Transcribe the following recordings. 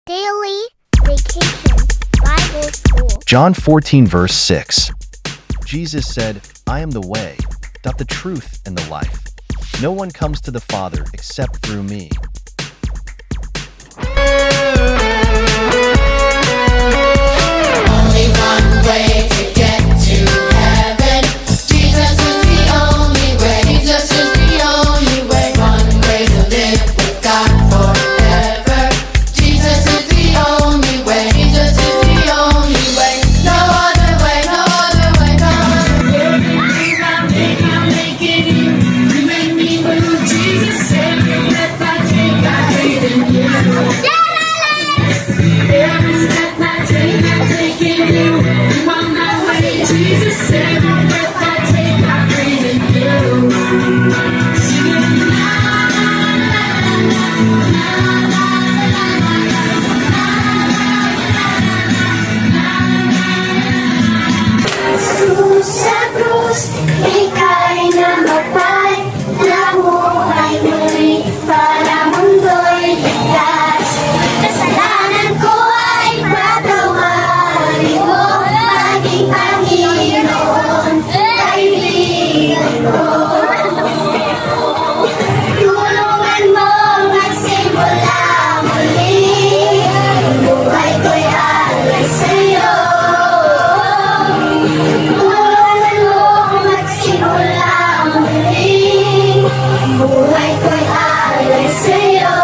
Daily Vacation Bible School. John 14 verse 6. Jesus said, I am the way, the truth, and the life. No one comes to the Father except through me. Only one way to get to heaven. Jesus is the only way. Jesus is the only way. One way to live with God forever. Jesus is the only way. Jesus is the only way. No other way, no other way, no other way. I'm making you. You make me move. Jesus, every breath I take, I breathe in you. Every step I take, I'm taking you. You are my way, Jesus. Every breath I take, I breathe in you. Singing la la la la Krus sa krus, ika'y namatay, nabuhay muli para mundo'y ligtas. Kasalanan ko ay patawarin mo, maging Panginoon, kaibigan ko. Tulungan mo magsimula muli, buhay ko'y alay sa'yo. Tulungan mo magsimula muli, buhay ko'y alay sa'yo.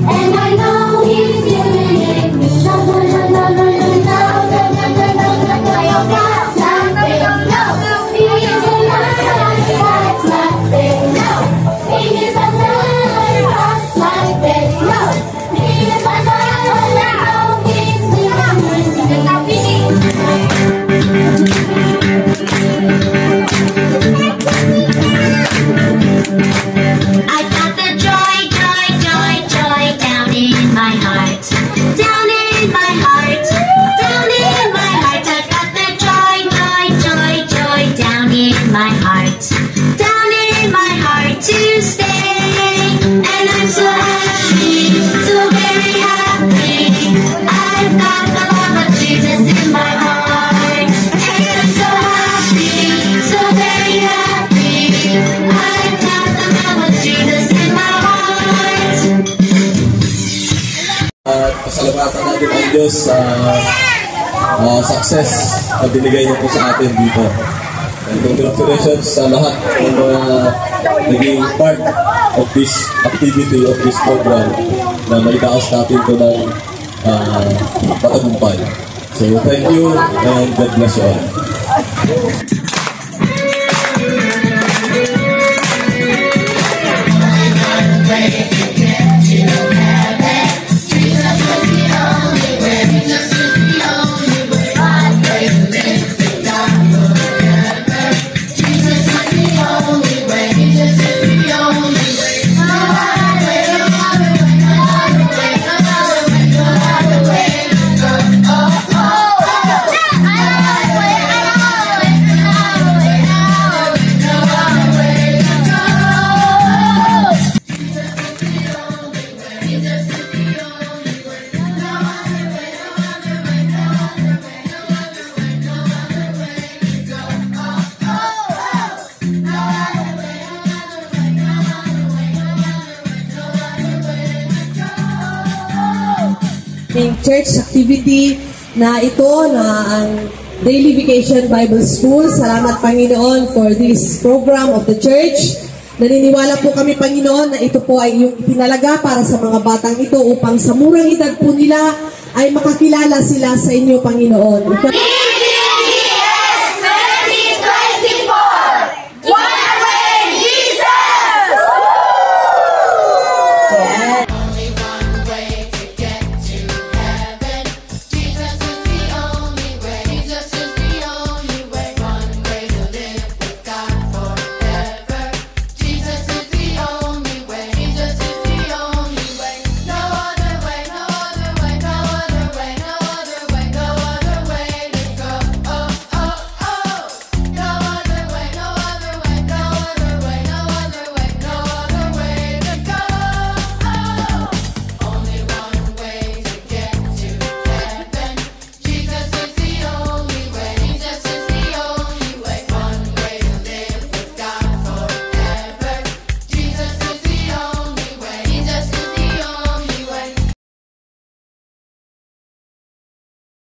And I know he's giving me I got the joy, joy, joy, joy down in my heart. Down in my heart. Down in my heart. I got the joy, joy, joy, joy down in my heart. Down in my heart to stay. And I'm so happy, so very happy. I've got the love of Jesus in my heart. And I'm so happy, so very happy. I've got the love of Jesus in my heart. At pasalamatan natin ang Diyos sa success na binigay niyo po sa atin dito. And congratulations sa lahat ng mga naging part of this activity, of this program na malikaos natin ito ng patagumpay. So thank you and God bless you all. Church activity na ito na ang Daily Vacation Bible School. Salamat Panginoon for this program of the church. Naniniwala po kami Panginoon na ito po ay yung itinalaga para sa mga batang ito upang sa murang edad po nila ay makakilala sila sa inyo Panginoon.